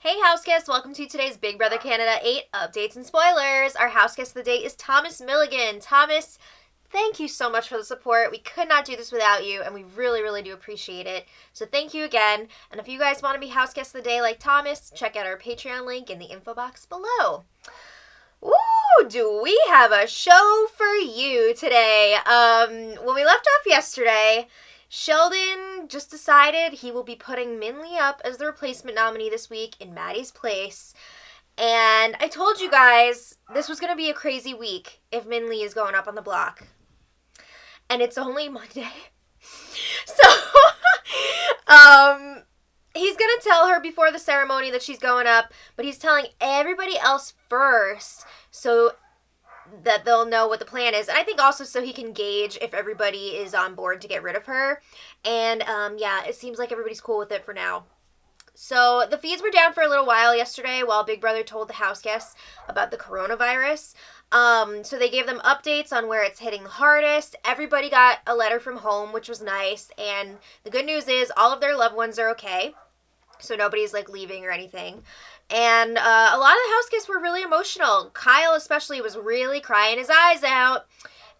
Hey house guests, welcome to today's Big Brother Canada 8 updates and spoilers. Our house guest of the day is Thomas Milligan. Thomas, thank you so much for the support. We could not do this without you, and we really do appreciate it. So thank you again. And if you guys want to be house guests of the day like Thomas, check out our Patreon link in the info box below. Ooh, do we have a show for you today. When we left off yesterday, Sheldon just decided he will be putting Minli up as the replacement nominee this week in Maddie's place. And I told you guys this was going to be a crazy week if Minli is going up on the block. And it's only Monday. So, he's going to tell her before the ceremony that she's going up, but he's telling everybody else first so that they'll know what the plan is. And I think also so he can gauge if everybody is on board to get rid of her. And, yeah, it seems like everybody's cool with it for now. So the feeds were down for a little while yesterday while Big Brother told the house guests about the coronavirus. So they gave them updates on where it's hitting the hardest. Everybody got a letter from home, which was nice. And the good news is all of their loved ones are okay. So nobody's, leaving or anything. And a lot of the house guests were really emotional. Kyle especially was really crying his eyes out.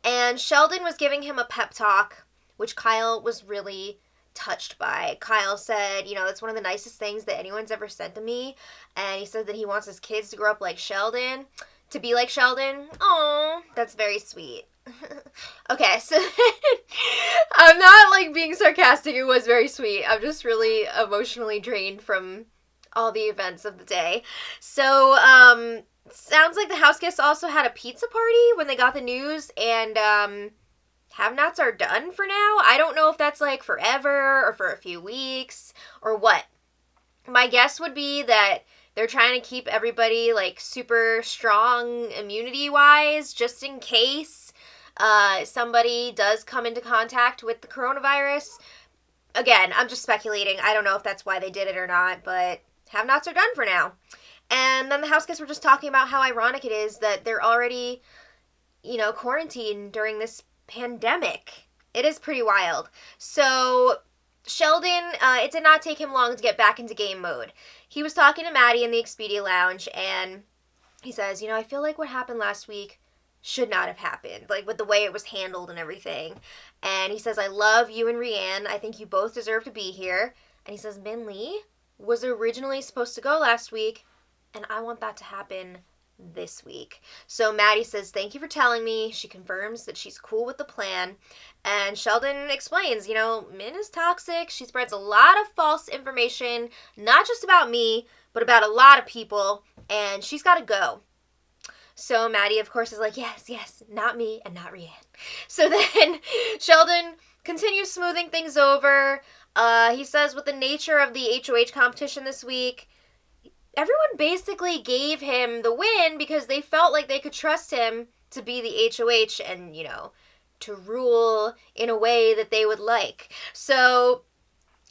And Sheldon was giving him a pep talk, which Kyle was really touched by. Kyle said, that's one of the nicest things that anyone's ever said to me. And he said that he wants his kids to grow up like Sheldon, to be like Sheldon. Aw, that's very sweet. Okay, so I'm not being sarcastic. It was very sweet. I'm just really emotionally drained from all the events of the day. So, sounds like the house guests also had a pizza party when they got the news, and have-nots are done for now. I don't know if that's forever or for a few weeks or what. My guess would be that they're trying to keep everybody super strong immunity-wise just in case somebody does come into contact with the coronavirus. Again, I'm just speculating. I don't know if that's why they did it or not, but have-nots are done for now. And then the house guests were just talking about how ironic it is that they're already, quarantined during this pandemic. It is pretty wild. So Sheldon, it did not take him long to get back into game mode. He was talking to Maddie in the Expedia Lounge, and he says, I feel like what happened last week should not have happened, with the way it was handled and everything. And he says, I love you and Rianne. I think you both deserve to be here. And he says, Minli was originally supposed to go last week, and I want that to happen this week. So Maddie says, thank you for telling me. She confirms that she's cool with the plan. And Sheldon explains, Min is toxic. She spreads a lot of false information, not just about me, but about a lot of people, and she's got to go. So Maddie, of course, is like, yes, not me and not Rianne. So then Sheldon continues smoothing things over. He says with the nature of the HOH competition this week, everyone basically gave him the win because they felt like they could trust him to be the HOH and, to rule in a way that they would like. So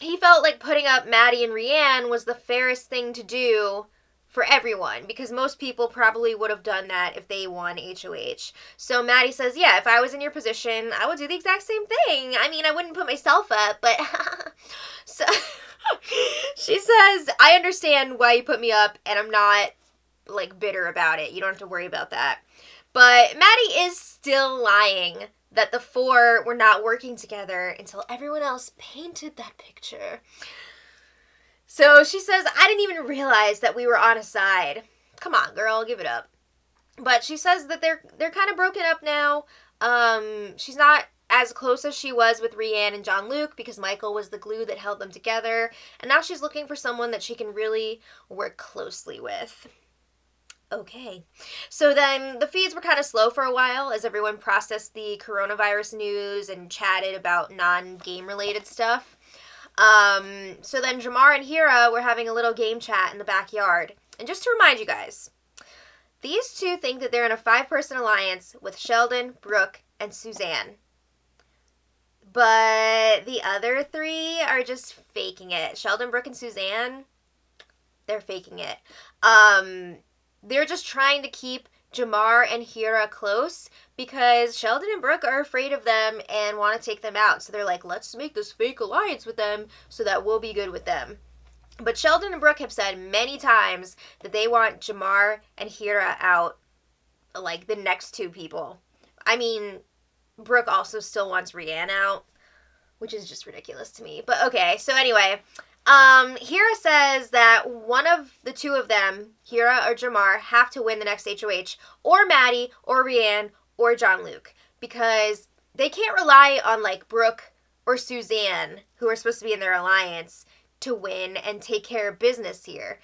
he felt like putting up Maddie and Rianne was the fairest thing to do for everyone, because most people probably would have done that if they won HOH. So Maddie says, yeah, if I was in your position, I would do the exact same thing. I mean, I wouldn't put myself up, but so she says, I understand why you put me up, and I'm not bitter about it. You don't have to worry about that. But Maddie is still lying that the four were not working together until everyone else painted that picture. So she says, I didn't even realize that we were on a side. Come on, girl, give it up. But she says that they're kind of broken up now. She's not as close as she was with Rianne and John-Luc because Michael was the glue that held them together. And now she's looking for someone that she can really work closely with. Okay. So then the feeds were kind of slow for a while as everyone processed the coronavirus news and chatted about non-game related stuff. So then Jamar and Hira were having a little game chat in the backyard. And just to remind you guys, these two think that they're in a 5-person alliance with Sheldon, Brooke, and Suzanne. But the other 3 are just faking it. Sheldon, Brooke, and Suzanne, they're faking it. They're just trying to keep Jamar and Hira close because Sheldon and Brooke are afraid of them and want to take them out. So they're like, let's make this fake alliance with them so that we'll be good with them. But Sheldon and Brooke have said many times that they want Jamar and Hira out, like, the next two people. I mean, Brooke also still wants Rianne out, which is just ridiculous to me. But okay, so anyway, Hira says that one of the two of them, Hira or Jamar, have to win the next HOH, or Maddie, or Rianne, or John Luke, because they can't rely on, like, Brooke or Suzanne, who are supposed to be in their alliance, to win and take care of business here.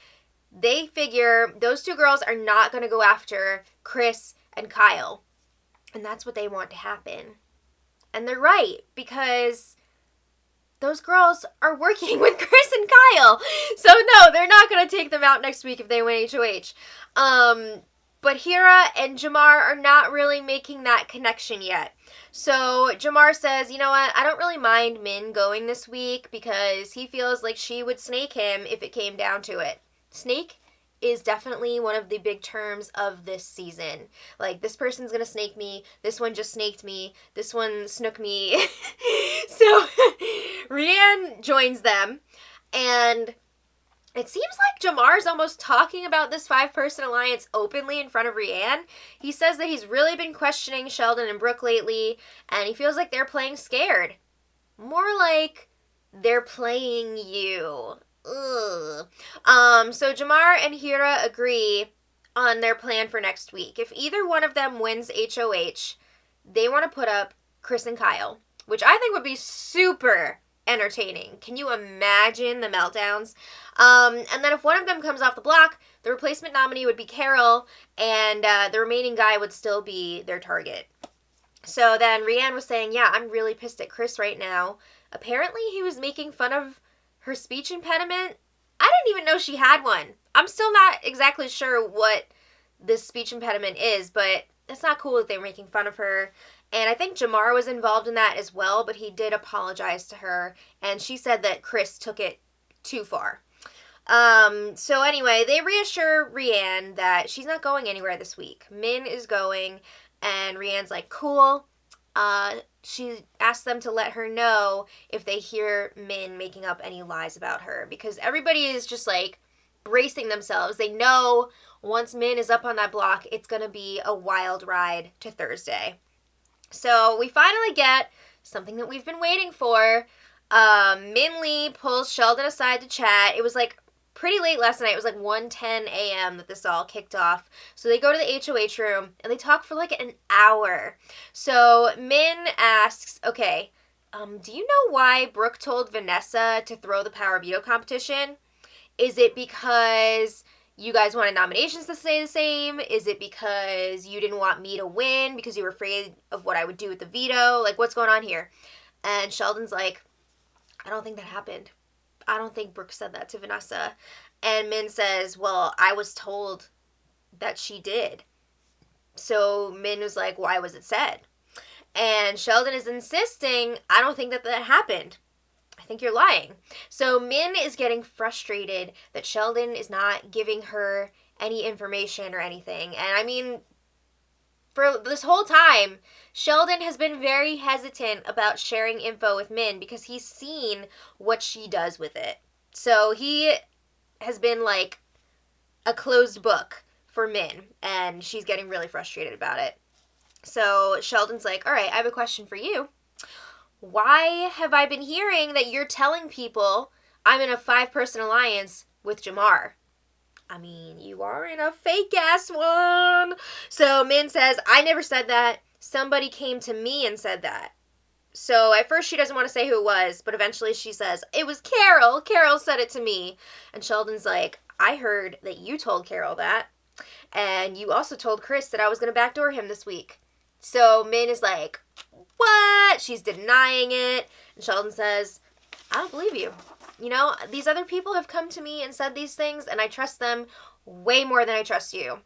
They figure those two girls are not going to go after Chris and Kyle, and that's what they want to happen. And they're right, because those girls are working with Chris and Kyle. So no, they're not going to take them out next week if they win HOH. But Hira and Jamar are not really making that connection yet. So Jamar says, you know what, I don't really mind Min going this week because he feels like she would snake him if it came down to it. Snake is definitely one of the big terms of this season. Like, this person's gonna snake me, this one just snaked me, this one snook me. So Rianne joins them, and it seems like Jamar's almost talking about this 5-person alliance openly in front of Rianne. He says that he's really been questioning Sheldon and Brooke lately, and he feels like they're playing scared. More like they're playing you. Ugh. So Jamar and Hira agree on their plan for next week. If either one of them wins HOH, they want to put up Chris and Kyle, which I think would be super entertaining. Can you imagine the meltdowns? And then if one of them comes off the block, the replacement nominee would be Carol, and the remaining guy would still be their target. So then Rianne was saying, yeah, I'm really pissed at Chris right now. Apparently he was making fun of her speech impediment. I didn't even know she had one. I'm still not exactly sure what this speech impediment is, but it's not cool that they were making fun of her. And I think Jamar was involved in that as well, but he did apologize to her, and she said that Chris took it too far. So anyway, they reassure Rianne that she's not going anywhere this week. Min is going, and Rianne's like, cool. She asked them to let her know if they hear Min making up any lies about her, because everybody is just, like, bracing themselves. They know once Min is up on that block, it's gonna be a wild ride to Thursday. So we finally get something that we've been waiting for. Minli pulls Sheldon aside to chat. It was, like, pretty late last night. It was like 1:10 a.m. that this all kicked off. So they go to the HOH room, and they talk for like an hour. So Min asks, okay, do you know why Brooke told Vanessa to throw the Power Veto competition? Is it because you guys wanted nominations to stay the same? Is it because you didn't want me to win because you were afraid of what I would do with the veto? Like, what's going on here? And Sheldon's like, I don't think that happened. I don't think Brooke said that to Vanessa. And Min says, well, I was told that she did. So Min was like, why was it said? And Sheldon is insisting, I don't think that happened. I think you're lying. So Min is getting frustrated that Sheldon is not giving her any information or anything. And I mean, for this whole time, Sheldon has been very hesitant about sharing info with Min because he's seen what she does with it. So he has been like a closed book for Min, and she's getting really frustrated about it. So Sheldon's like, all right, I have a question for you. Why have I been hearing that you're telling people I'm in a 5-person alliance with Jamar? I mean, you are in a fake-ass one. So Min says, I never said that. Somebody came to me and said that. So at first she doesn't want to say who it was, but eventually she says, it was Carol. Carol said it to me. And Sheldon's like, I heard that you told Carol that. And you also told Chris that I was going to backdoor him this week. So Min is like, what? She's denying it. And Sheldon says, I don't believe you. You know, these other people have come to me and said these things, and I trust them way more than I trust you.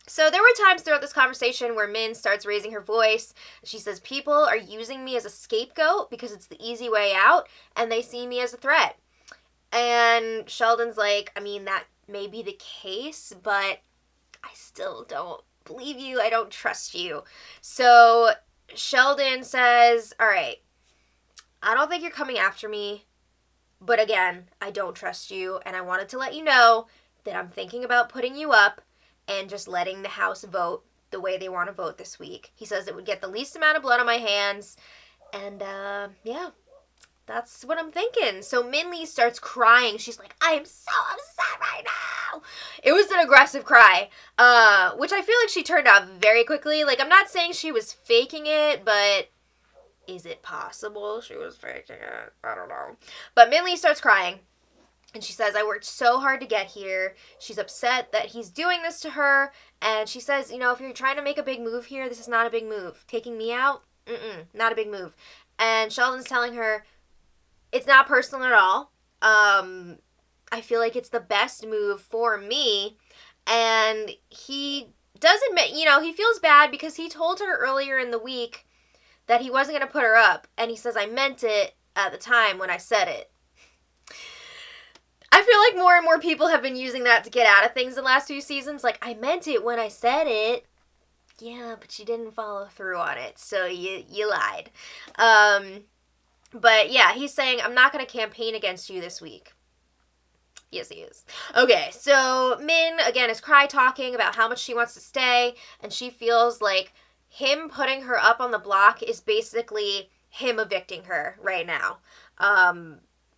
So there were times throughout this conversation where Min starts raising her voice. She says, people are using me as a scapegoat because it's the easy way out, and they see me as a threat. And Sheldon's like, I mean, that may be the case, but I still don't believe you. I don't trust you. So Sheldon says, all right, I don't think you're coming after me. But again, I don't trust you, and I wanted to let you know that I'm thinking about putting you up and just letting the House vote the way they want to vote this week. He says it would get the least amount of blood on my hands, and yeah, that's what I'm thinking. So Minli starts crying. She's like, I am so upset right now. It was an aggressive cry, which I feel like she turned off very quickly. Like, I'm not saying she was faking it, but is it possible she was faking it? I don't know. But Minli starts crying. And she says, I worked so hard to get here. She's upset that he's doing this to her. And she says, you know, if you're trying to make a big move here, this is not a big move. Taking me out? Not a big move. And Sheldon's telling her, it's not personal at all. I feel like it's the best move for me. And he does admit, you know, he feels bad because he told her earlier in the week that he wasn't going to put her up. And he says, I meant it at the time when I said it. I feel like more and more people have been using that to get out of things the last few seasons. Like, I meant it when I said it. Yeah, but you didn't follow through on it, so you lied. But yeah, he's saying, I'm not going to campaign against you this week. Yes, he is. Okay, so Min, again, is talking about how much she wants to stay, and she feels like him putting her up on the block is basically him evicting her right now.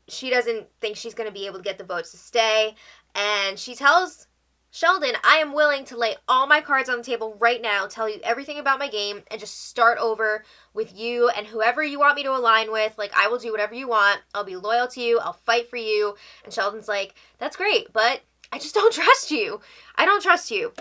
She doesn't think she's going to be able to get the votes to stay. And she tells Sheldon, I am willing to lay all my cards on the table right now, tell you everything about my game, and just start over with you and whoever you want me to align with. Like, I will do whatever you want. I'll be loyal to you. I'll fight for you. And Sheldon's like, that's great, but I just don't trust you. I don't trust you.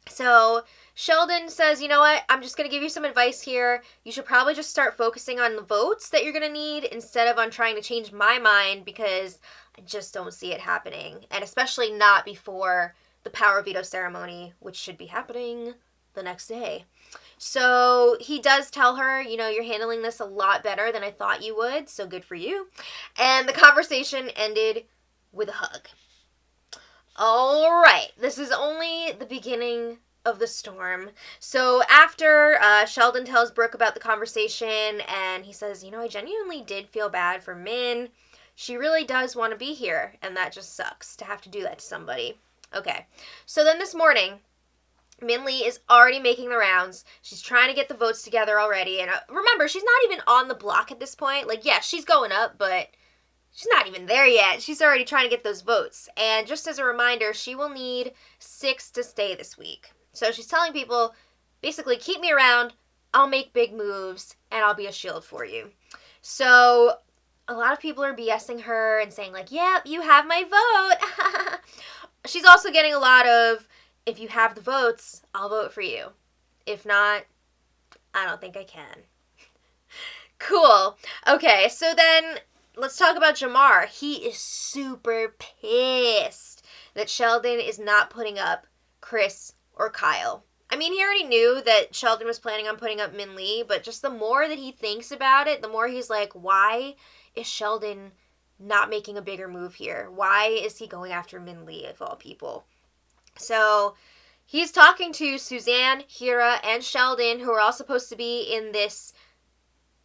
So Sheldon says, you know what, I'm just going to give you some advice here. You should probably just start focusing on the votes that you're going to need instead of on trying to change my mind, because I just don't see it happening. And especially not before the power veto ceremony, which should be happening the next day. So he does tell her, you know, you're handling this a lot better than I thought you would, so good for you. And the conversation ended with a hug. All right, this is only the beginning of the storm. So after Sheldon tells Brooke about the conversation, and he says, you know, I genuinely did feel bad for Min. She really does want to be here, and that just sucks to have to do that to somebody. Okay, so then this morning, Minli is already making the rounds. She's trying to get the votes together already, and remember, she's not even on the block at this point. Like, yeah, she's going up, but she's not even there yet. She's already trying to get those votes. And just as a reminder, she will need 6 to stay this week. So she's telling people, basically, keep me around, I'll make big moves, and I'll be a shield for you. So a lot of people are BSing her and saying, like, yep, you have my vote. She's also getting a lot of, if you have the votes, I'll vote for you. If not, I don't think I can. Cool. Okay, so then let's talk about Jamar. He is super pissed that Sheldon is not putting up Chris or Kyle. I mean, he already knew that Sheldon was planning on putting up Minli, but just the more that he thinks about it, the more he's like, why is Sheldon not making a bigger move here? Why is he going after Minli, of all people? So he's talking to Suzanne, Hira, and Sheldon, who are all supposed to be in this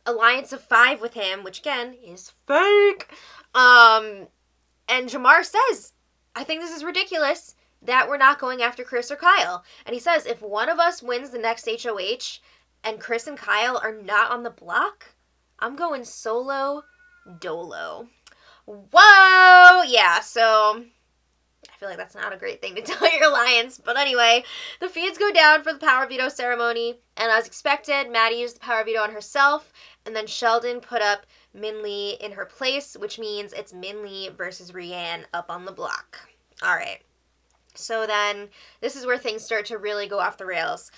alliance of 5 with him, which again is fake. And Jamar says, I think this is ridiculous that we're not going after Chris or Kyle. And he says, if one of us wins the next HOH and Chris and Kyle are not on the block, I'm going solo dolo. Whoa! Yeah, so I feel like that's not a great thing to tell your alliance. But anyway, the feeds go down for the power veto ceremony. And as expected, Maddie used the power veto on herself. And then Sheldon put up Minli in her place, which means it's Minli versus Rianne up on the block. All right. So then this is where things start to really go off the rails.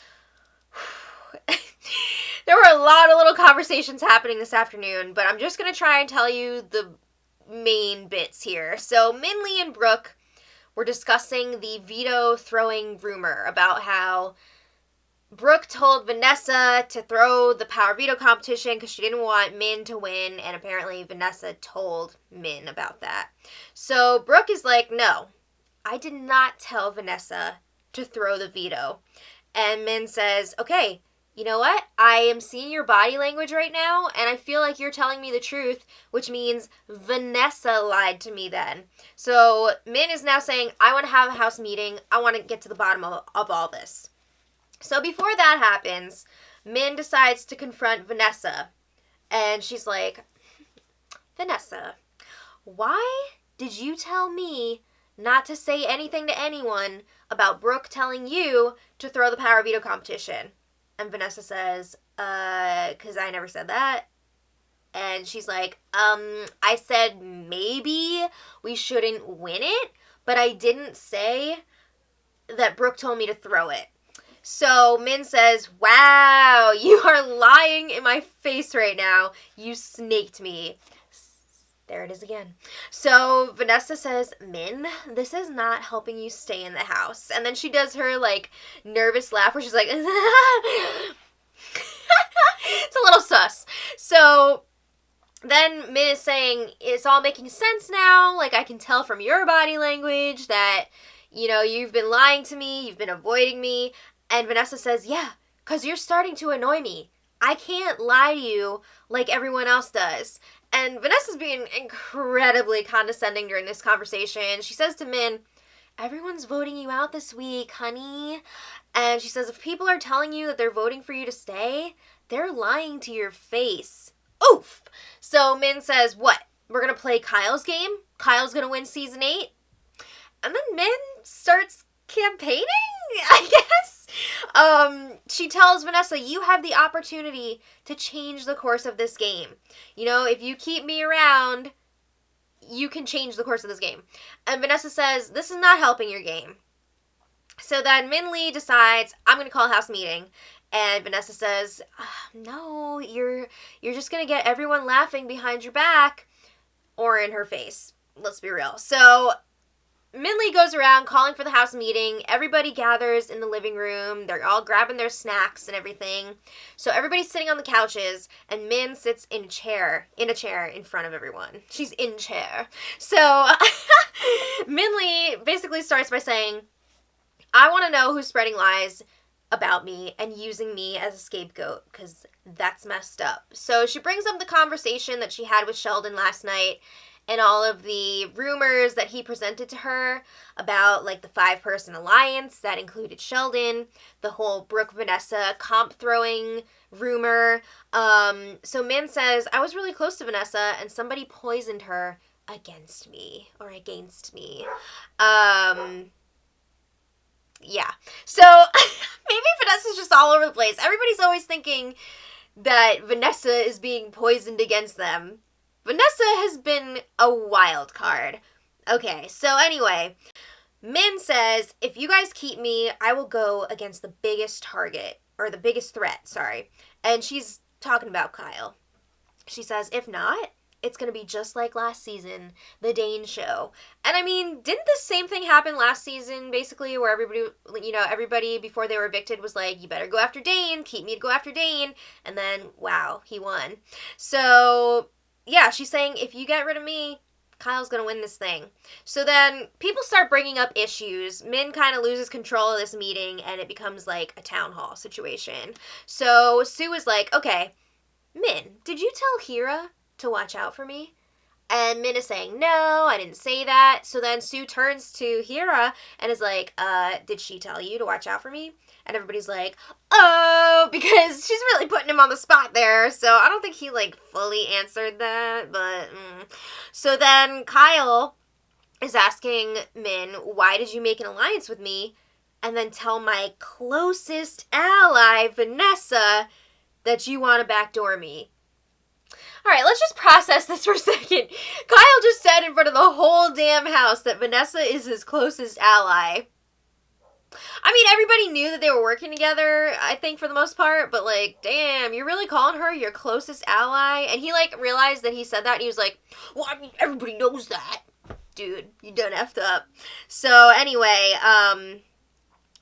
There were a lot of little conversations happening this afternoon, but I'm just going to try and tell you the main bits here. So Minli and Brooke were discussing the veto throwing rumor about how Brooke told Vanessa to throw the power veto competition because she didn't want Min to win, and apparently Vanessa told Min about that. So Brooke is like, no, I did not tell Vanessa to throw the veto. And Min says, okay, you know what? I am seeing your body language right now, and I feel like you're telling me the truth, which means Vanessa lied to me then. So Min is now saying, I want to have a house meeting. I want to get to the bottom of all this. So before that happens, Min decides to confront Vanessa. And she's like, Vanessa, why did you tell me not to say anything to anyone about Brooke telling you to throw the power veto competition? And Vanessa says, 'cause I never said that. And she's like, I said maybe we shouldn't win it, but I didn't say that Brooke told me to throw it. So Min says, wow, you are lying in my face right now. You snaked me. There it is again. So Vanessa says, Min, this is not helping you stay in the house. And then she does her, like, nervous laugh where she's like, it's a little sus. So then Min is saying, it's all making sense now. Like, I can tell from your body language that, you know, you've been lying to me. You've been avoiding me. And Vanessa says, yeah, because you're starting to annoy me. I can't lie to you like everyone else does. And Vanessa's being incredibly condescending during this conversation. She says to Min, everyone's voting you out this week, honey. And she says, if people are telling you that they're voting for you to stay, they're lying to your face. Oof. So Min says, what? We're going to play Kyle's game? Kyle's going to win season 8? And then Min starts campaigning, I guess. She tells Vanessa, you have the opportunity to change the course of this game. You know, if you keep me around, you can change the course of this game. And Vanessa says, this is not helping your game. So then Minli decides, I'm going to call a house meeting. And Vanessa says, no, you're just going to get everyone laughing behind your back or in her face. Let's be real. So Minli goes around calling for the house meeting. Everybody gathers in the living room. They're all grabbing their snacks and everything. So everybody's sitting on the couches, and Min sits in a chair in front of everyone. She's in chair. So Minli basically starts by saying, I want to know who's spreading lies about me and using me as a scapegoat, because that's messed up. So she brings up the conversation that she had with Sheldon last night, and all of the rumors that he presented to her about, like, the 5-person alliance that included Sheldon, the whole Brooke-Vanessa comp throwing rumor. So Min says, I was really close to Vanessa, and somebody poisoned her against me. Yeah. So maybe Vanessa's just all over the place. Everybody's always thinking that Vanessa is being poisoned against them. Vanessa has been a wild card. Okay, so anyway, Min says, if you guys keep me, I will go against the biggest target, or the biggest threat, sorry. And she's talking about Kyle. She says, if not, it's going to be just like last season, the Dane show. And I mean, didn't the same thing happen last season, basically, where everybody before they were evicted was like, you better go after Dane, keep me to go after Dane. And then, wow, he won. So yeah, she's saying, if you get rid of me, Kyle's gonna win this thing. So then people start bringing up issues. Min kind of loses control of this meeting, and it becomes like a town hall situation. So Sue is like, okay, Min, did you tell Hira to watch out for me? And Min is saying, no, I didn't say that. So then Sue turns to Hira and is like, did she tell you to watch out for me? And everybody's like, oh, because she's really putting him on the spot there. So I don't think he, like, fully answered that, but So then Kyle is asking Min, why did you make an alliance with me and then tell my closest ally, Vanessa, that you want to backdoor me? All right, let's just process this for a second. Kyle just said in front of the whole damn house that Vanessa is his closest ally. I mean, everybody knew that they were working together, I think, for the most part, but, like, damn, you're really calling her your closest ally? And he, like, realized that he said that, and he was like, well, I mean, everybody knows that. Dude, you done effed up. So, anyway,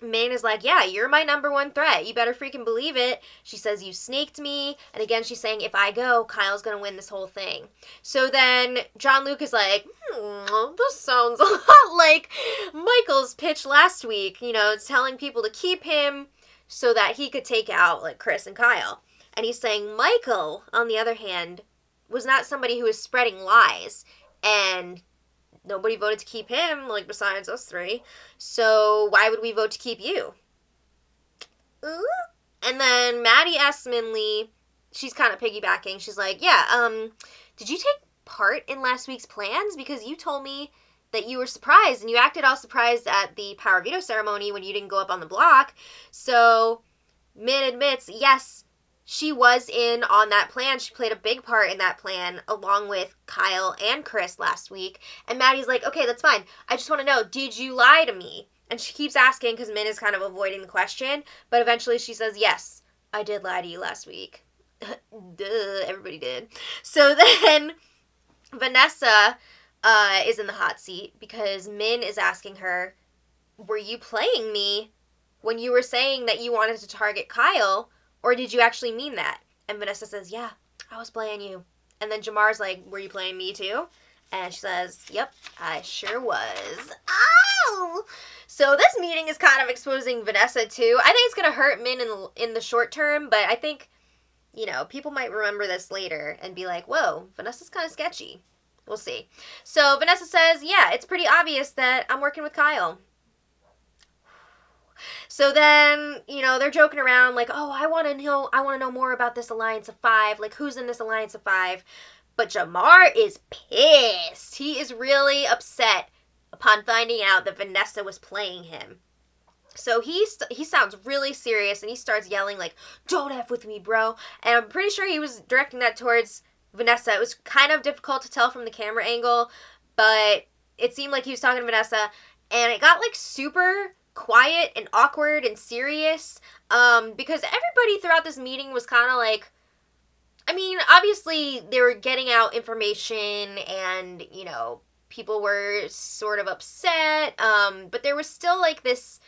Min is like, yeah, you're my number one threat. You better freaking believe it. She says, you snaked me. And again, she's saying, if I go, Kyle's going to win this whole thing. So then John Luke is like, this sounds a lot like Michael's pitch last week. You know, it's telling people to keep him so that he could take out, like, Chris and Kyle. And he's saying Michael, on the other hand, was not somebody who was spreading lies. And nobody voted to keep him, like, besides us three. So why would we vote to keep you? And then Maddie asks Minli, she's kind of piggybacking. She's like, yeah, did you take part in last week's plans? Because you told me that you were surprised, and you acted all surprised at the Power Veto ceremony when you didn't go up on the block. So Min admits, yes, she was in on that plan. She played a big part in that plan, along with Kyle and Chris last week. And Maddie's like, okay, that's fine. I just want to know, did you lie to me? And she keeps asking because Min is kind of avoiding the question. But eventually she says, yes, I did lie to you last week. Duh, everybody did. So then Vanessa is in the hot seat because Min is asking her, were you playing me when you were saying that you wanted to target Kyle, or did you actually mean that? And Vanessa says, yeah, I was playing you. And then Jamar's like, were you playing me too? And she says, yep, I sure was. Ow! So this meeting is kind of exposing Vanessa too. I think it's going to hurt Min in the short term, but I think, you know, people might remember this later and be like, whoa, Vanessa's kind of sketchy. We'll see. So Vanessa says, yeah, it's pretty obvious that I'm working with Kyle. So then, you know, they're joking around like, oh, I want to know more about this Alliance of Five. Like, who's in this Alliance of Five? But Jamar is pissed. He is really upset upon finding out that Vanessa was playing him. So he sounds really serious, and he starts yelling like, don't F with me, bro. And I'm pretty sure he was directing that towards Vanessa. It was kind of difficult to tell from the camera angle, but it seemed like he was talking to Vanessa, and it got like super quiet and awkward and serious, because everybody throughout this meeting was kind of like, I mean, obviously they were getting out information and, you know, people were sort of upset, but there was still like this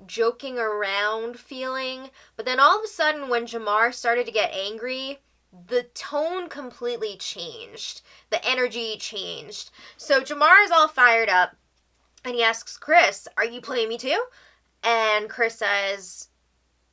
joking around feeling. But then all of a sudden when Jamar started to get angry, the tone completely changed. The energy changed. So Jamar is all fired up, and he asks Chris, are you playing me too? And Chris says,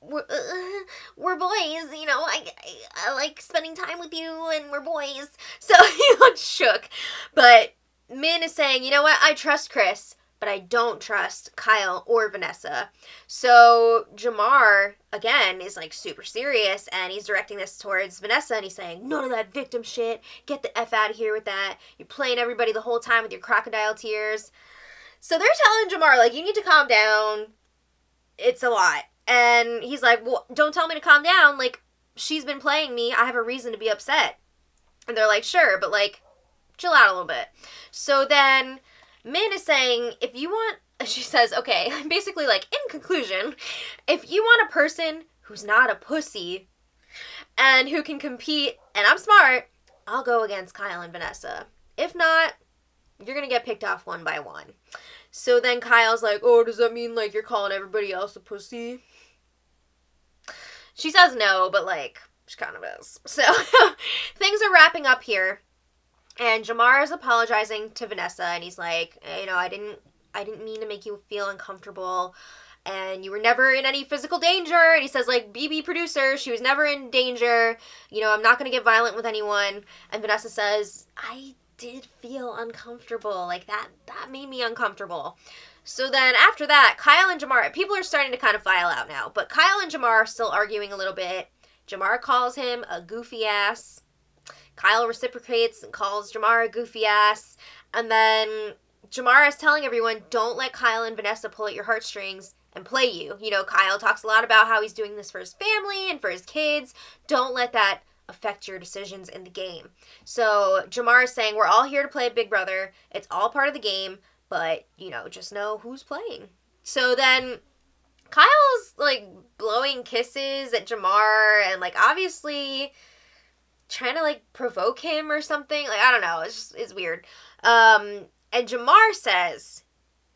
we're boys, you know, I like spending time with you, and we're boys. So he looks shook. But Min is saying, you know what, I trust Chris, but I don't trust Kyle or Vanessa. So Jamar, again, is like super serious, and he's directing this towards Vanessa, and he's saying, none of that victim shit, get the F out of here with that. You're playing everybody the whole time with your crocodile tears. So they're telling Jamar, like, you need to calm down. It's a lot. And he's like, well, don't tell me to calm down. Like, she's been playing me. I have a reason to be upset. And they're like, sure, but, like, chill out a little bit. So then Min is saying, if you want, she says, okay, basically, like, in conclusion, if you want a person who's not a pussy and who can compete, and I'm smart, I'll go against Kyle and Vanessa. If not, you're going to get picked off one by one. So then Kyle's like, oh, does that mean, like, you're calling everybody else a pussy? She says no, but, like, she kind of is. So things are wrapping up here. And Jamar is apologizing to Vanessa, and he's like, you know, I didn't mean to make you feel uncomfortable, and you were never in any physical danger. And he says, like, BB producer, she was never in danger. You know, I'm not going to get violent with anyone. And Vanessa says, I did feel uncomfortable. Like, that made me uncomfortable. So then after that, Kyle and Jamar, people are starting to kind of file out now, but Kyle and Jamar are still arguing a little bit. Jamar calls him a goofy ass. Kyle reciprocates and calls Jamar a goofy ass. And then Jamar is telling everyone, don't let Kyle and Vanessa pull at your heartstrings and play you. You know, Kyle talks a lot about how he's doing this for his family and for his kids. Don't let that affect your decisions in the game. So Jamar is saying, we're all here to play Big Brother. It's all part of the game, but, you know, just know who's playing. So then Kyle's, like, blowing kisses at Jamar and, like, obviously trying to, like, provoke him or something. Like, I don't know. It's weird. And Jamar says,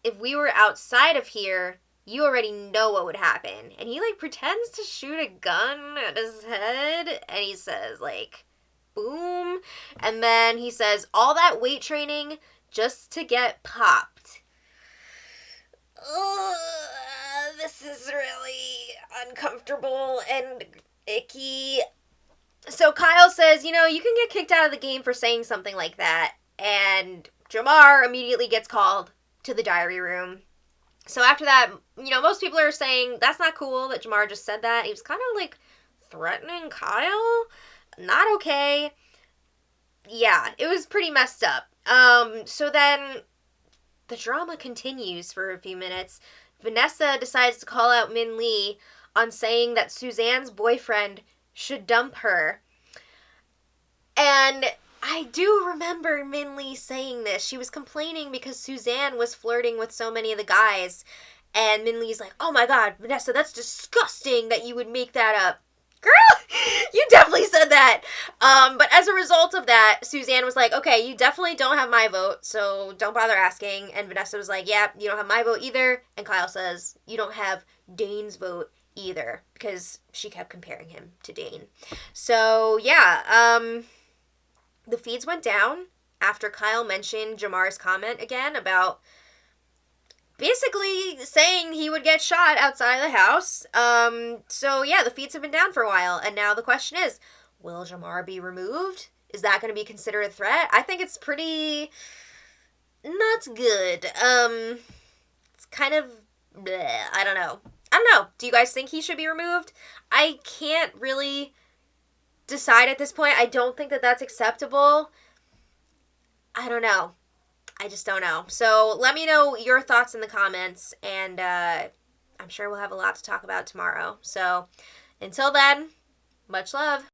if we were outside of here, you already know what would happen. And he, like, pretends to shoot a gun at his head. And he says, like, boom. And then he says, all that weight training just to get popped. This is really uncomfortable and icky. So Kyle says, you can get kicked out of the game for saying something like that. And Jamar immediately gets called to the diary room. So after that, most people are saying that's not cool that Jamar just said that. He was kind of like threatening Kyle. Not okay. Yeah, it was pretty messed up. So then the drama continues for a few minutes. Vanessa decides to call out Minli on saying that Suzanne's boyfriend should dump her. And I do remember Minli saying this. She was complaining because Suzanne was flirting with so many of the guys. And Minli's like, oh my god, Vanessa, that's disgusting that you would make that up. Girl, you definitely said that. But as a result of that, Suzanne was like, okay, you definitely don't have my vote, so don't bother asking. And Vanessa was like, yeah, you don't have my vote either. And Kyle says, you don't have Dane's vote either, because she kept comparing him to Dane. So, yeah, the feeds went down after Kyle mentioned Jamar's comment again about basically saying he would get shot outside of the house. So yeah, the feeds have been down for a while, and now the question is, will Jamar be removed? Is that going to be considered a threat? I think it's pretty not good. It's kind of bleh, I don't know. Do you guys think he should be removed? I can't really decide at this point. I don't think that that's acceptable. I don't know. I just don't know. So let me know your thoughts in the comments, and I'm sure we'll have a lot to talk about tomorrow. So until then, much love.